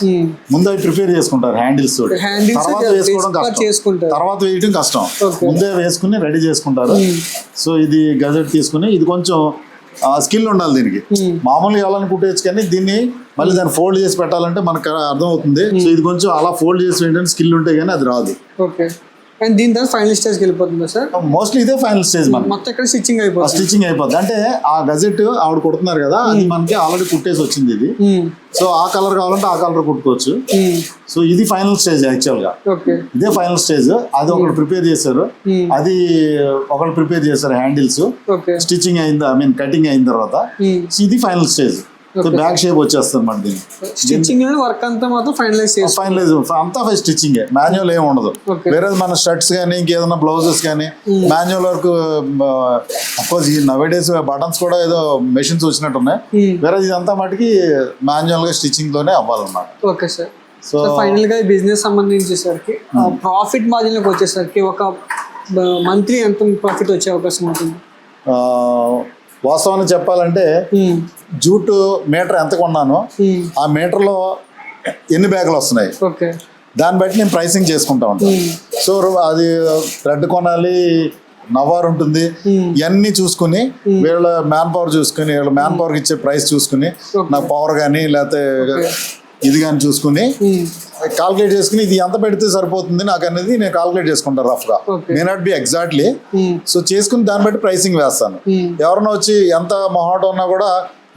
ముందు అవి ప్రిపేర్ చేసుకుంటారు హ్యాండిల్స్ తోటి. తర్వాత వేసుకోవడం కష్టం, తర్వాత వేయడం కష్టం. ముందే వేసుకుని రెడీ చేసుకుంటారు. సో ఇది గజెట్ తీసుకుని, ఇది కొంచెం స్కిల్ ఉండాలి దీనికి. మామూలుగా ఎలా కుట్టేయచ్చు కానీ దీన్ని మళ్ళీ దాన్ని ఫోల్డ్ చేసి పెట్టాలంటే మనకు అర్థం అవుతుంది. సో ఇది కొంచెం అలా ఫోల్డ్ చేసి ఏంటంటే స్కిల్ ఉంటే కానీ అది రాదు. ఓకే. అండ్ దీని తర్వాత ఫైనల్ స్టేజ్కి వెళ్ళిపోతుందా సార్? మోస్ట్లీ ఇదే ఫైనల్ స్టేజ్. మనకి మొత్తం ఇక్కడ స్టిచ్చింగ్ అయిపోతుంది. అంటే ఆ గజెట్ ఆవిడ కుడుతున్నారు కదా, అది మనకి ఆల్రెడీ కుట్టేసి వచ్చింది ఇది. సో ఆ కలర్ కావాలంటే ఆ కలర్ కుట్టుకోవచ్చు. సో ఇది ఫైనల్ స్టేజ్ యాక్చువల్ గా. ఇదే ఫైనల్ స్టేజ్. అది ఒకటి ప్రిపేర్ చేశారు, అది ఒకటి ప్రిపేర్ చేశారు హ్యాండిల్స్. స్టిచ్చింగ్ అయింది, ఐ మీన్ కటింగ్ అయిన తర్వాత ఇది ఫైనల్ స్టేజ్. బ్యాక్ షేప్ వచ్చేస్తుంది మన దీన్ని. స్టిచ్చింగ్ వర్క్ అంతా మాత్రం ఫైనలైజ్ అంతా స్టిచ్చింగ్, మాన్యువల్ ఏమి ఉండదు. వేరే మన షర్ట్స్ కానీ ఇంకేదైనా బ్లౌజెస్ కానీ మాన్యువల్ వర్క్. అఫ్కోర్స్ ఈ నవేడేస్ బటన్స్ కూడా ఏదో మెషిన్స్ వచ్చినట్టు ఉన్నాయి. వేరే ఇదంతా మటుకి మాన్యువల్ గా స్టిచ్చింగ్ తోనే అవ్వాలన్నమాట. Okay sir. సో ఫైనల్ గా బిజినెస్ సంబంధించేసరికి ప్రాఫిట్ మార్జిన్ వచ్చేసరికి ఒక మంత్లీ ఎంత ప్రాఫిట్ వచ్చే అవకాశం ఉంటుంది? వాస్తవాన్ని చెప్పాలంటే జూట్ మీటర్ ఎంత కొన్నానో ఆ మీటర్లో ఎన్ని బ్యాగులు వస్తున్నాయి దాన్ని బట్టి నేను ప్రైసింగ్ చేసుకుంటా ఉంటాను. సో అది థ్రెడ్ కొనాలి, నవార్ ఉంటుంది, ఇవన్నీ చూసుకుని వీళ్ళ మ్యాన్ పవర్ చూసుకుని, వీళ్ళ మ్యాన్ పవర్ ఇచ్చే ప్రైస్ చూసుకుని, నా పవర్ కానీ లేకపోతే ఇది కానీ చూసుకుని కాల్కులేట్ చేసుకుని ఇది ఎంత పెడితే సరిపోతుంది నాకు అనేది నేను కాల్కులేట్ చేసుకుంటాను రఫ్ గా. May not be exactly. So చేసుకుని దాన్ని బట్టి ప్రైసింగ్ వేస్తాను. ఎవరన్నా వచ్చి ఎంత మొహాటం ఉన్నా కూడా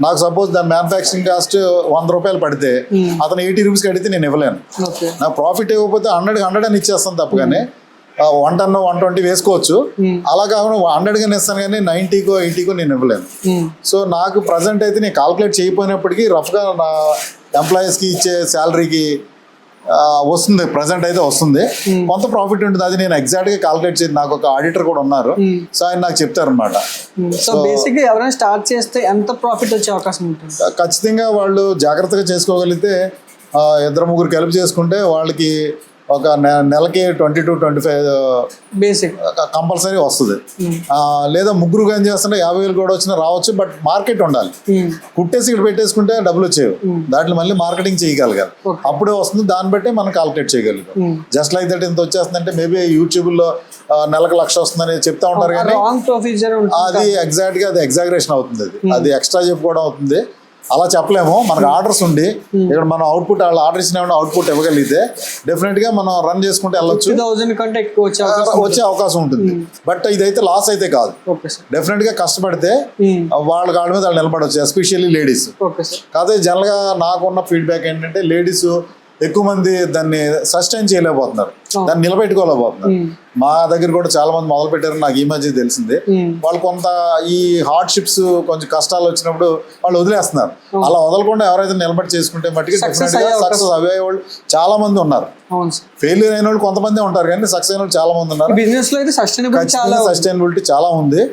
నాకు సపోజ్ దాని మ్యానుఫ్యాక్చరింగ్ కాస్ట్ 100 రూపాయలు పడితే అతను 80 రూపీస్కి అడిగితే నేను ఇవ్వలేను. నాకు ప్రాఫిట్ ఇవ్వకపోతే 100 అని ఇచ్చేస్తాను తప్పగానే. 110 120 వేసుకోవచ్చు. అలా కాకుండా 100 గానే ఇస్తాను కానీ 90కో 80కో నేను ఇవ్వలేను. సో నాకు ప్రజెంట్ అయితే నేను కాల్కులేట్ చేయకపోయినప్పటికీ రఫ్గా నా ఎంప్లాయీస్కి ఇచ్చే శాలరీకి వస్తుంది, ప్రజెంట్ అయితే వస్తుంది. కొంత ప్రాఫిట్ ఉంటుంది. అది నేను ఎగ్జాక్ట్ గా కాల్కులేట్ చేసి నాకు ఒక ఆడిటర్ కూడా ఉన్నారు. సో ఆయన నాకు చెప్తారు అనమాట. సో బేసిక్ గా ఎవరైనా స్టార్ట్ చేస్తే ఎంత ప్రాఫిట్ వచ్చే అవకాశం ఉంటుంది? ఖచ్చితంగా వాళ్ళు జాగ్రత్తగా చేసుకోగలిగితే 2-3 కలిపి చేసుకుంటే వాళ్ళకి ఒక నెలకి 20 to 25 బేసిక్ కంపల్సరీ వస్తుంది. లేదా ముగ్గురు కానీ చేస్తుంటే 50,000 కూడా వచ్చినా రావచ్చు. బట్ మార్కెట్ ఉండాలి. కుట్టేసి ఇక్కడ పెట్టేసుకుంటే డబ్బులు వచ్చేవి, దాంట్లో మళ్ళీ మార్కెటింగ్ చేయగలగాలి, అప్పుడే వస్తుంది. దాన్ని బట్టే మనం కాల్కులేట్ చేయగలుగుతాం. జస్ట్ లైక్ దట్ ఇంత వచ్చేస్తుందంటే మేబీ యూట్యూబ్ లో నెలకు 1,00,000 వస్తుందని చెప్తా ఉంటారు కానీ అది ఎగ్జాక్ట్ గా అది ఎగ్జాగరేషన్ అవుతుంది. అది ఎక్స్ట్రా చెప్పుకోవడం అవుతుంది. అలా చెప్పలేము. మనకు ఆర్డర్స్ ఉండి ఇక్కడ మనం అవుట్పుట్ వాళ్ళు ఆర్డర్ ఇచ్చిన అవుట్పుట్ ఇవ్వగలిగితే డెఫినెట్ గా మనం రన్ చేసుకుంటే వెళ్ళొచ్చు, 50,000 కంటే ఎక్కువ వచ్చే అవకాశం ఉంటుంది. బట్ ఇదైతే లాస్ అయితే కాదు. డెఫినెట్ గా కష్టపడితే వాళ్ళ కాళ్ళ మీద వాళ్ళు నిలబడవచ్చు, ఎస్పెషల్లీ లేడీస్. కాకపోతే జనరల్ గా నాకున్న ఫీడ్బ్యాక్ ఏంటంటే లేడీస్ ఎక్కువ మంది దాన్ని సస్టైన్ చేయలేకపోతున్నారు, దాన్ని నిలబెట్టుకోలేకపోతున్నారు. మా దగ్గర కూడా చాలా మంది మొదలు పెట్టారని నాకు ఈ మధ్య తెలిసింది. వాళ్ళు కొంత ఈ హార్డ్షిప్స్ కొంచెం కష్టాలు వచ్చినప్పుడు వాళ్ళు వదిలేస్తున్నారు. అలా వదలకుండా ఎవరైతే నిలబడి చేసుకుంటే మట్టికి సక్సెస్ అయ్యే వాళ్ళు చాలా మంది ఉన్నారు. ఫెయిల్యూర్ అయిన వాళ్ళు కొంతమంది ఉంటారు కానీ సక్సెస్ అయిన వాళ్ళు చాలా మంది ఉన్నారు. బిజినెస్ లో అయితే సస్టైనబిలిటీ చాలా ఉంది.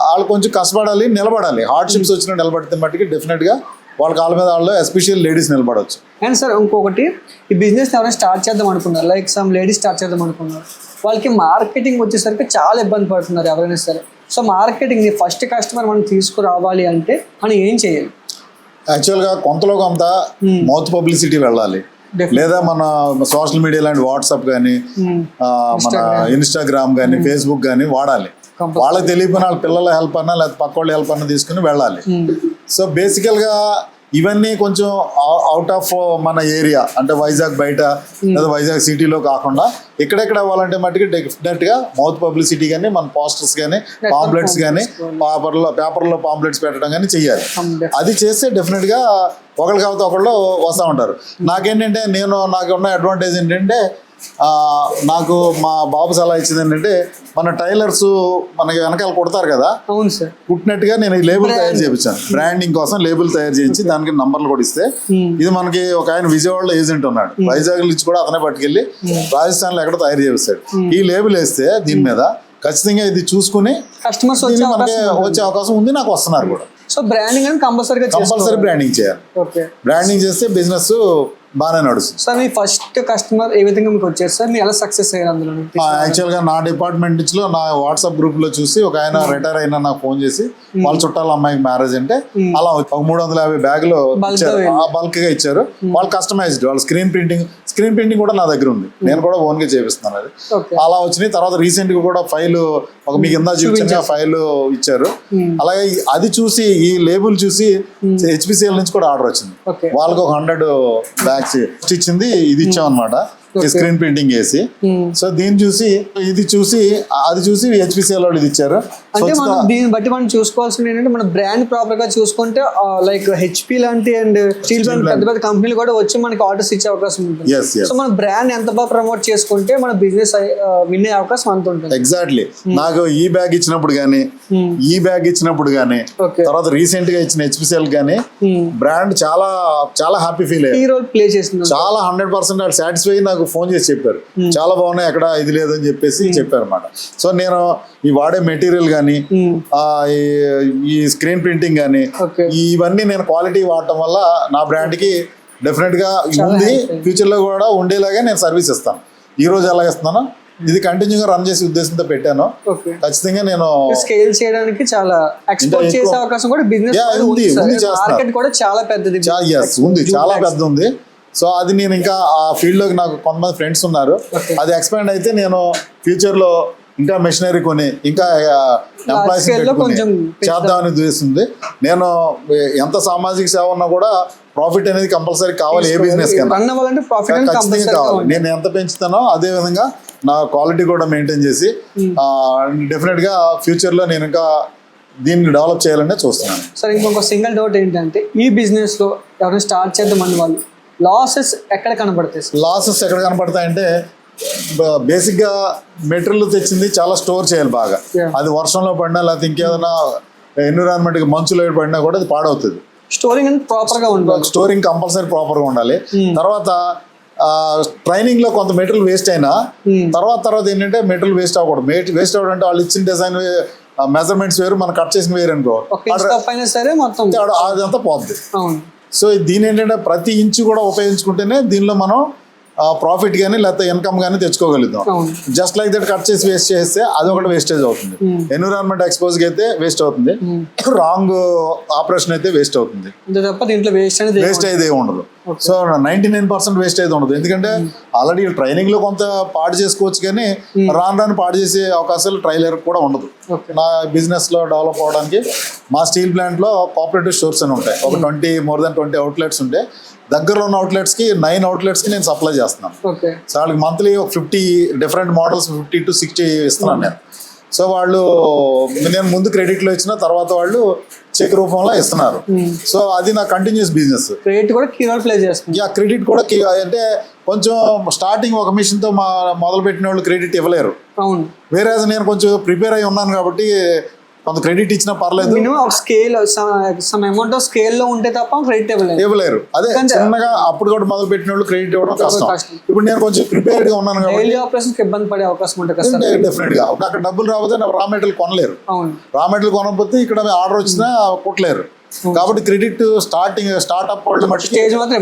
వాళ్ళు కొంచెం కష్టపడాలి, నిలబడాలి. హార్డ్షిప్స్ వచ్చిన నిలబడితే మట్టికి డెఫినెట్ గా వాళ్ళ కాళ్ళ మీద వాళ్ళు ఎస్పెషల్ లేడీస్ నిలబడవచ్చు. అండ్ సార్ ఇంకొకటి, ఈ బిజినెస్ ఎవరైనా స్టార్ట్ చేద్దాం అనుకున్నారు, లైక్ సమ్ లేడీస్ స్టార్ట్ చేద్దాం అనుకున్నారు, వాళ్ళకి మార్కెటింగ్ వచ్చేసరికి చాలా ఇబ్బంది పడుతున్నారు ఎవరైనా సరే. సో మార్కెటింగ్ ఫస్ట్ కస్టమర్ మనం తీసుకురావాలి అంటే మనం ఏం చేయాలి? యాక్చువల్గా కొంతలో కొంత మౌత్ పబ్లిసిటీ వెళ్ళాలి, లేదా మన సోషల్ మీడియా లాంటి వాట్సాప్ కానీ మన ఇన్స్టాగ్రామ్ కానీ ఫేస్బుక్ కానీ వాడాలి. వాళ్ళకి తెలియకపోయినా వాళ్ళ పిల్లల హెల్ప్ అన్నా లేకపోతే పక్క వాళ్ళ హెల్ప్ అన్నా తీసుకుని వెళ్ళాలి. సో బేసికల్గా ఇవన్నీ కొంచెం అవుట్ ఆఫ్ మన ఏరియా అంటే వైజాగ్ బయట లేదా వైజాగ్ సిటీలో కాకుండా ఎక్కడెక్కడ అవ్వాలంటే మట్టుకు డెఫినెట్గా మౌత్ పబ్లిసిటీ కానీ మన పోస్టర్స్ కానీ పాంప్లెట్స్ కానీ పేపర్లో పాంప్లెట్స్ పెట్టడం కానీ చెయ్యాలి. అది చేస్తే డెఫినెట్గా ఒకళ్ళు కాకపోతే ఒకళ్ళు వస్తూ ఉంటారు. నాకేంటంటే నాకు ఉన్న అడ్వాంటేజ్ ఏంటంటే నాకు మా బాబు సలహా ఇచ్చింది ఏంటంటే మన టైలర్స్ మనకి వెనకాల కుడతారు కదా, అవును సార్, కుట్టినట్టుగా నేను ఈ లేబుల్ తయారు చేయించాను. బ్రాండింగ్ కోసం లేబుల్ తయారు చేయించి దానికి నంబర్లు కూడా ఇస్తే ఇది మనకి ఒక ఆయన విజయవాడలో ఏజెంట్ ఉన్నాడు, వైజాగ్ నుంచి కూడా అతనే పట్టుకెళ్ళి రాజస్థాన్ లో ఎక్కడ తయారు చేస్తాడు. ఈ లేబుల్ వేస్తే దీని మీద ఖచ్చితంగా ఇది చూసుకుని కస్టమర్స్ వచ్చే అవకాశం ఉంది, నాకు వస్తున్నారు కూడా. సో బ్రాండింగ్ కంపల్సరీ బ్రాండింగ్ చేయాలి. బ్రాండింగ్ చేస్తే బిజినెస్ బాగానే నడుస్తుంది. సార్ మీ ఫస్ట్ కస్టమర్ ఏ విధంగా మీకు వచ్చారు సార్, మీరు ఎలా సక్సెస్ అయ్యారు అందులో? యాక్చువల్గా నా డిపార్ట్మెంట్ నుంచి నా వాట్సాప్ గ్రూప్ లో చూసి ఒక ఆయన రిటైర్ అయినా నాకు ఫోన్ చేసి వాళ్ళ చుట్టాల అమ్మాయికి మ్యారేజ్ అంటే అలా ఒక 350 బ్యాగులు ఇచ్చారు, బల్క్ గా ఇచ్చారు. వాళ్ళు కస్టమైజ్డ్, వాళ్ళు స్క్రీన్ ప్రింటింగ్ కూడా నా దగ్గర ఉంది, నేను కూడా ఓన్ గా చేపిస్తున్నాను. అది అలా వచ్చినాయి. తర్వాత రీసెంట్ గా కూడా ఫైల్ ఒక మీకు ఇందా చూపించిన ఫైల్ ఇచ్చారు. అలాగే అది చూసి ఈ లేబుల్ చూసి HPCL నుంచి కూడా ఆర్డర్ వచ్చింది. వాళ్ళకి ఒక 100 బ్యాగ్స్ ఇచ్చింది, ఇది ఇచ్చాం అనమాట, స్క్రీన్ ప్రింటింగ్ వేసి. సో దీన్ని చూసి ఇది చూసి అది చూసి HPCL వాళ్ళు ఇది ఇచ్చారు. అంటే మనం దీన్ని బట్టి మనం చూసుకోవాల్సింది ఏంటంటే మన బ్రాండ్ ప్రాపర్ గా చూసుకుంటే లైక్ HP లాంటి అండ్ స్టీల్ ప్లాంట్ పెద్ద పెద్ద కంపెనీలు కూడా వచ్చి మనకి ఆర్డర్స్ ఇచ్చే అవకాశం ఉంటుంది. సో మన బ్రాండ్ ఎంత బాగా ప్రమోట్ చేసుకుంటే మన బిజినెస్ విన్ అయ్యే అవకాశం అంత ఉంటుంది. ఎగ్జాక్ట్లీ. నాకు ఈ బ్యాగ్ ఇచ్చినప్పుడు గానీ ఈ బ్యాగ్ ఇచ్చినప్పుడు గానీ తర్వాత రీసెంట్ గా ఇచ్చిన HPCL గానీ బ్రాండ్ చాలా చాలా హ్యాపీ ఫీల్ అయ్యారు. ఈ రోల్ ప్లే చేస్తుంది చాలా 100% వాళ్ళు సాటిస్ఫై. నాకు ఫోన్ చేసి చెప్పారు చాలా బాగున్నాయి, ఎక్కడ ఇది లేదని చెప్పేసి చెప్పారు అనమాట. సో నేను ఈ వాడే మెటీరియల్ గానీ ఈ స్క్రీన్ ప్రింటింగ్ గానీ ఇవన్నీ నేను క్వాలిటీ వాడటం వల్ల నా బ్రాండ్ కి డెఫినెట్ గా ఉంది, ఫ్యూచర్ లో కూడా ఉండేలాగా నేను సర్వీస్ ఇస్తాను. ఈ రోజు ఎలా ఇస్తున్నానో ఇది కంటిన్యూగా రన్ చేసే ఉద్దేశంతో పెట్టాను. ఖచ్చితంగా నేను స్కేల్ చేయడానికి చాలా ఎక్స్పోర్ట్ చేసే అవకాశం కూడా బిజినెస్ ఉంది, మార్కెట్ కూడా చాలా పెద్దది ఉంది, చాలా పెద్ద ఉంది. సో అది నేను ఇంకా ఆ ఫీల్డ్ లోకి నాకు కొంతమంది ఫ్రెండ్స్ ఉన్నారు. అది ఎక్స్పాండ్ అయితే నేను ఫ్యూచర్ లో ఇంకా మెషినరీ కొని ఇంకా ఎంప్లాయీస్ చేద్దామని ఉద్దేశిస్తుంది. నేను ఎంత సామాజిక సేవ ఉన్నా కూడా ప్రాఫిట్ అనేది కంపల్సరీ కావాలి ఏ బిజినెస్ కన్నా, ఖచ్చితంగా కావాలి. నేను ఎంత పెంచుతానో అదే విధంగా నా క్వాలిటీ కూడా మెయింటైన్ చేసి డెఫినెట్ గా ఫ్యూచర్ లో నేను ఇంకా దీన్ని డెవలప్ చేయాలనే చూస్తున్నాను. సరే, ఇంకొక సింగిల్ డౌట్ ఏంటంటే ఈ బిజినెస్ లో ఎవరైనా స్టార్ట్ చేద్దామని వాళ్ళు లాసెస్ ఎక్కడ కనబడతాయి? లాసెస్ ఎక్కడ కనబడతాయంటే బేసిక్ గా మెటీరియల్ తెచ్చింది చాలా స్టోర్ చేయాలి బాగా. అది వర్షంలో పడినా లేకపోతే ఇంకేదైనా ఎన్విరాన్మెంట్ మంచులో పడినా కూడా అది పాడవుతుంది. స్టోరింగ్ ప్రాపర్ గా ఉండాలి, స్టోరింగ్ కంపల్సరీ ప్రాపర్ గా ఉండాలి. తర్వాత ట్రైనింగ్ లో కొంత మెటీరియల్ వేస్ట్ అయినా తర్వాత ఏంటంటే మెటీరియల్ వేస్ట్ అవ్వకూడదు. వేస్ట్ అవ్వడం అంటే వాళ్ళు ఇచ్చిన డిజైన్ మెజర్మెంట్స్ వేరు, మనం కట్ చేసిన వేరు అనుకో, అదంతా పోద్ది. సో దీని ఏంటంటే ప్రతి ఇంచు కూడా ఉపయోగించుకుంటేనే దీనిలో మనం ప్రాఫిట్ కానీ లేకపోతే ఇన్కమ్ కానీ తెచ్చుకోగలుగుతాం. జస్ట్ లైక్ దట్ కట్ చేసి వేస్ట్ చేస్తే అది ఒకటి వేస్టేజ్ అవుతుంది. ఎన్విరాన్మెంట్ ఎక్స్పోజ్ అయితే వేస్ట్ అవుతుంది, రాంగ్ ఆపరేషన్ అయితే వేస్ట్ అవుతుంది, వేస్ట్ అయితే ఉండదు. సో 99% వేస్ట్ అయితే ఉండదు. ఎందుకంటే ఆల్రెడీ ట్రైనింగ్ లో కొంత పాడు చేసుకోవచ్చు, కానీ రాను పాడు చేసే అవకాశాలు ట్రైలర్ కూడా ఉండదు. నా బిజినెస్ లో డెవలప్ అవడానికి మా స్టీల్ ప్లాంట్ లో కోఆపరేటివ్ స్టోర్స్ అని ఉంటాయి. ఒక more than 20 అవుట్లెట్స్ ఉంటాయి. దగ్గరలో ఉన్న అవుట్లెట్స్ కి 9 outlets కి నేను సప్లై చేస్తున్నాను. సో వాళ్ళకి మంత్లీ ఒక 50 డిఫరెంట్ మోడల్స్ 50 to 60 ఇస్తున్నాను నేను. సో వాళ్ళు నేను ముందు క్రెడిట్ లో ఇచ్చిన తర్వాత వాళ్ళు చెక్ రూపంలో ఇస్తున్నారు. సో అది నా కంటిన్యూస్ బిజినెస్. క్రెడిట్ కూడా కీ రోల్ ప్లే చేస్తుంది. క్రెడిట్ కూడా అంటే కొంచెం స్టార్టింగ్ ఒక మిషన్ తో మొదలు పెట్టిన వాళ్ళు క్రెడిట్ ఇవ్వలేరు. వేరే నేను కొంచెం ప్రిపేర్ అయి ఉన్నాను కాబట్టి కొంత క్రెడిట్ ఇచ్చినా పర్లేదు. Scale some amount of scale లో ఉంటే తప్ప క్రెడిట్ ఇవ్వలేరు. అదే చిన్నగా అప్పుడు కూడా మొదలు పెట్టిన వాళ్ళు క్రెడిట్ ఇవ్వడం కష్టం. ఇప్పుడు నేను కొంచెం ప్రిపేర్డ్ గా ఉన్నాను కాబట్టి ఇబ్బంది పడే అవకాశం ఉంటుంది. డెఫినెట్ గా అక్కడ డబ్బులు రాకపోతే రా మెటీరియల్ కొనలేరు. రా మెటీరియల్ కొనకపోతే ఇక్కడ ఆర్డర్ వచ్చినా కుట్టలేరు. కాబట్టి క్రెడిట్ స్టార్ట్అప్ వాళ్ళు స్టేజ్ మాత్రం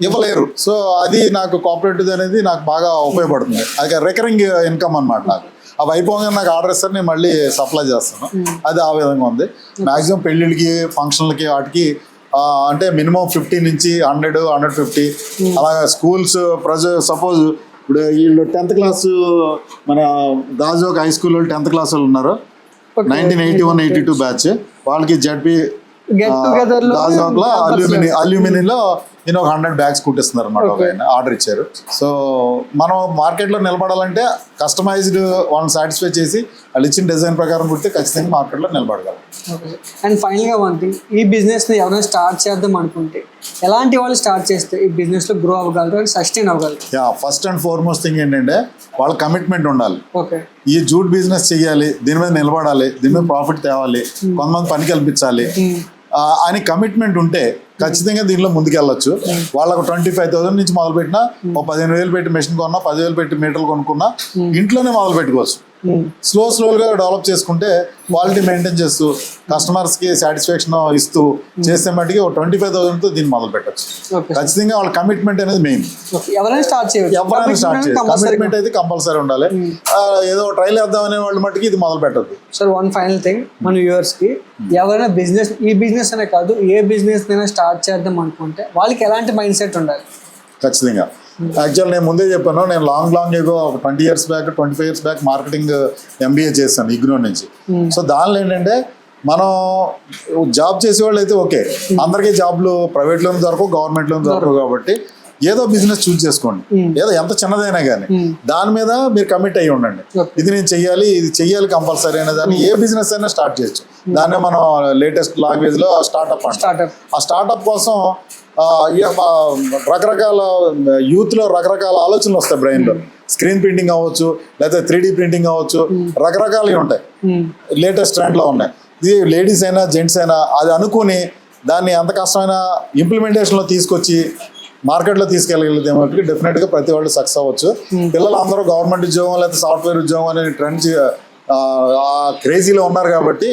ఇవ్వలేరు. సో అది నాకు కోఆపరేటివ్ అనేది నాకు బాగా ఉపయోగపడుతుంది. అది రికరింగ్ ఇన్కమ్ అన్నమాట. నాకు అవి అయిపోగానే నాకు ఆర్డర్ ఇస్తారు, నేను మళ్ళీ సప్లై చేస్తాను. అది ఆ విధంగా ఉంది. మాక్సిమం పెళ్ళిళ్ళకి ఫంక్షన్లకి వాటికి అంటే మినిమం 50 నుంచి 100, 150 అలాగే స్కూల్స్ సపోజ్ ఇప్పుడు వీళ్ళు 10th క్లాస్ మన దాజోక్ హై స్కూల్ వాళ్ళు 10th క్లాస్ వాళ్ళు ఉన్నారు, 1981-82 బ్యాచ్. వాళ్ళకి జడ్పీ దాజోక్ లో అల్యూమినియంలో నేను ఒక 100 బ్యాగ్స్ కుట్టిస్తున్నారు అన్నమాట. ఒక ఆయన ఆర్డర్ ఇచ్చారు. సో మనం మార్కెట్లో నిలబడాలంటే కస్టమైజ్డ్ వాళ్ళని సాటిస్ఫై చేసి వాళ్ళు ఇచ్చిన డిజైన్ ప్రకారం కుడితే ఖచ్చితంగా మార్కెట్లో నిలబడగలం. అండ్ ఫైనల్గా వన్ థింగ్, ఈ బిజినెస్ని ఎవరైనా స్టార్ట్ చేద్దాం అనుకుంటే ఎలాంటి వాళ్ళు స్టార్ట్ చేస్తే ఈ బిజినెస్లో గ్రో అవ్వగలరు అండ్ సస్టైన్ అవ్వగలరు? ఫస్ట్ అండ్ ఫార్మోస్ట్ థింగ్ ఏంటంటే వాళ్ళ కమిట్మెంట్ ఉండాలి. ఈ జూట్ బిజినెస్ చేయాలి, దీని మీద నిలబడాలి, దీని మీద ప్రాఫిట్ తేవాలి, కొంతమంది పని కల్పించాలి అని కమిట్మెంట్ ఉంటే ఖచ్చితంగా దీనిలో ముందుకెళ్ళొచ్చు. వాళ్ళకు 25,000 నుంచి మొదలు పెట్టినా, 15,000 పెట్టి మెషిన్ కొన్నా, 10,000 పెట్టి మీటర్లు కొనుక్కున్నా ఇంట్లోనే మొదలు పెట్టుకోవచ్చు. స్లోగా డెవలప్ చేసుకుంటే క్వాలిటీ మెయింటైన్ చేస్తూ కస్టమర్స్కి సాటిస్ఫాక్షన్ ఇస్తూ చేసే మట్టుకి 25,000తో దీన్ని మొదలు పెట్టచ్చు. ఖచ్చితంగా వాళ్ళ కమిట్మెంట్ అనేది మెయిన్. ఎవరైనా స్టార్ట్ చేయొచ్చు. కమిట్మెంట్ అయితే కంపల్సరీ ఉండాలి. ఏదో ట్రైల్ వేద్దామనే వాళ్ళ మట్టుకి ఇది మొదలు పెట్టద్దు. సార్ వన్ ఫైనల్ థింగ్, మన వ్యూవర్స్ కి ఎవరైనా బిజినెస్, ఈ బిజినెస్ అనే కాదు ఏ బిజినెస్ అయినా స్టార్ట్ చేద్దాం అనుకుంటే వాళ్ళకి ఎలాంటి మైండ్ సెట్ ఉండాలి? ఖచ్చితంగా యాక్చువల్ నేను ముందే చెప్పాను, నేను long ఏగో 20 years back 25 years back marketing MBA చేశాను ఇగ్నో నుంచి. సో దానిలో ఏంటంటే మనం జాబ్ చేసేవాళ్ళు అయితే ఓకే, అందరికీ జాబ్లు ప్రైవేట్లోనూ దొరకవు, గవర్నమెంట్లోనూ దొరకవు. కాబట్టి ఏదో బిజినెస్ చూస్ చేసుకోండి, ఏదో ఎంత చిన్నదైనా కానీ దాని మీద మీరు కమిట్ అయ్యి ఉండండి. ఇది నేను చెయ్యాలి, ఇది చెయ్యాలి కంపల్సరీ అనే దాన్ని ఏ బిజినెస్ అయినా స్టార్ట్ చేయొచ్చు. దాన్నే మనం లేటెస్ట్ లాంగ్వేజ్లో స్టార్ట్అప్ అంటాం. ఆ స్టార్ట్అప్ కోసం రకరకాల యూత్లో రకరకాల ఆలోచనలు వస్తాయి బ్రెయిన్లో. స్క్రీన్ ప్రింటింగ్ అవ్వచ్చు, లేకపోతే 3D ప్రింటింగ్ అవ్వచ్చు, రకరకాలుగా ఉంటాయి, లేటెస్ట్ ట్రెండ్లో ఉన్నాయి. ఇది లేడీస్ అయినా జెంట్స్ అయినా అది అనుకుని దాన్ని ఎంత కష్టమైనా ఇంప్లిమెంటేషన్లో తీసుకొచ్చి మార్కెట్లో తీసుకెళ్ళగలిగితే మటుకు డెఫినెట్గా ప్రతి వాళ్ళు సక్సెస్ అవ్వచ్చు. పిల్లలు అందరూ గవర్నమెంట్ ఉద్యోగం లేకపోతే సాఫ్ట్వేర్ ఉద్యోగం అనే ట్రెండ్ క్రేజీలో ఉన్నారు కాబట్టి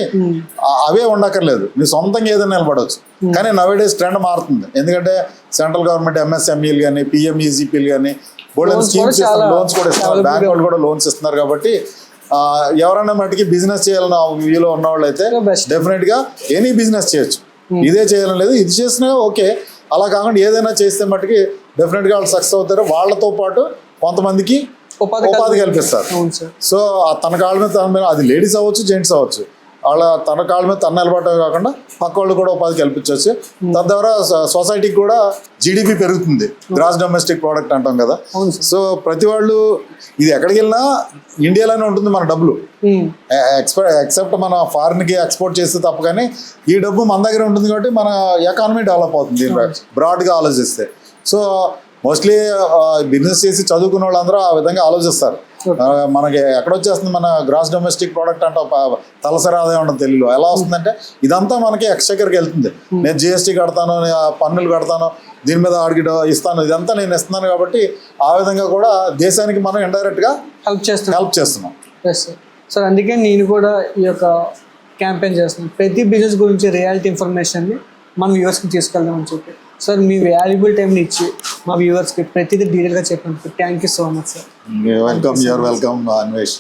అవే ఉండక్కర్లేదు, మీరు సొంతంగా ఏదైనా నిలబడవచ్చు. కానీ నవేడేస్ ట్రెండ్ మారుతుంది, ఎందుకంటే సెంట్రల్ గవర్నమెంట్ MSMEలు కానీ PMEGPలు కానీ బోల్డెన్ స్కీమ్స్ ఇస్తున్నారు, లోన్స్ కూడా ఇస్తున్నారు, బ్యాంక్ వాళ్ళు కూడా లోన్స్ ఇస్తున్నారు. కాబట్టి ఎవరైనా మటుకి బిజినెస్ చేయాలన్న వ్యూలో ఉన్న వాళ్ళు అయితే డెఫినెట్గా ఎనీ బిజినెస్ చేయొచ్చు. ఇదే చేయాలని లేదు, ఇది చేసినా ఓకే. అలా కాకుండా ఏదైనా చేస్తే మటుకి డెఫినెట్గా వాళ్ళు సక్సెస్ అవుతారు. వాళ్ళతో పాటు కొంతమందికి ఉపాధి కల్పిస్తారు. సో తన కాళ్ళ మీద తన మీద, అది లేడీస్ అవ్వచ్చు జెంట్స్ అవ్వచ్చు, వాళ్ళ తన కాళ్ళ మీద తన నిలబడటమే కాకుండా పక్క వాళ్ళు కూడా ఉపాధి కల్పించవచ్చు. తద్వారా సొసైటీకి కూడా GDP పెరుగుతుంది, గ్రాస్ డొమెస్టిక్ ప్రోడక్ట్ అంటాం కదా. సో ప్రతి వాళ్ళు ఇది ఎక్కడికి వెళ్ళినా ఇండియాలోనే ఉంటుంది మన డబ్బులు, ఎక్సెప్ట్ మన ఫారిన్కి ఎక్స్పోర్ట్ చేస్తే తప్ప. కానీ ఈ డబ్బు మన దగ్గర ఉంటుంది కాబట్టి మన ఎకానమీ డెవలప్ అవుతుంది బ్రాడ్గా ఆలోచిస్తే. సో మోస్ట్లీ బిజినెస్ చేసి చదువుకున్న వాళ్ళందరూ ఆ విధంగా ఆలోచిస్తారు. మనకి ఎక్కడొచ్చేస్తుంది మన గ్రాస్ డొమెస్టిక్ ప్రోడక్ట్ అంటే తలసరి ఆదాయం ఉంటుంది తెలుగులో. ఎలా వస్తుందంటే ఇదంతా మనకి ఎక్స్చెక్కర్కి వెళ్తుంది. నేను GST కడతాను, పన్నులు కడతాను, దీని మీద ఆడికి ఇస్తాను, ఇదంతా నేను ఇస్తున్నాను. కాబట్టి ఆ విధంగా కూడా దేశానికి మనం ఇండైరెక్ట్గా హెల్ప్ చేస్తున్నాం. సార్ అందుకే నేను కూడా ఈ యొక్క క్యాంపెయిన్ చేస్తున్నాను, ప్రతి బిజినెస్ గురించి రియాలిటీ ఇన్ఫర్మేషన్ని మన వ్యూవర్స్కి తీసుకెళ్దామని చెప్పి. సార్ మీ వాల్యుబుల్ టైంని ఇచ్చి మా వ్యూవర్స్కి ప్రతిదీ డీటెయిల్గా చెప్పినందుకు thank you so much sir. Welcome, you're welcome Anvesh.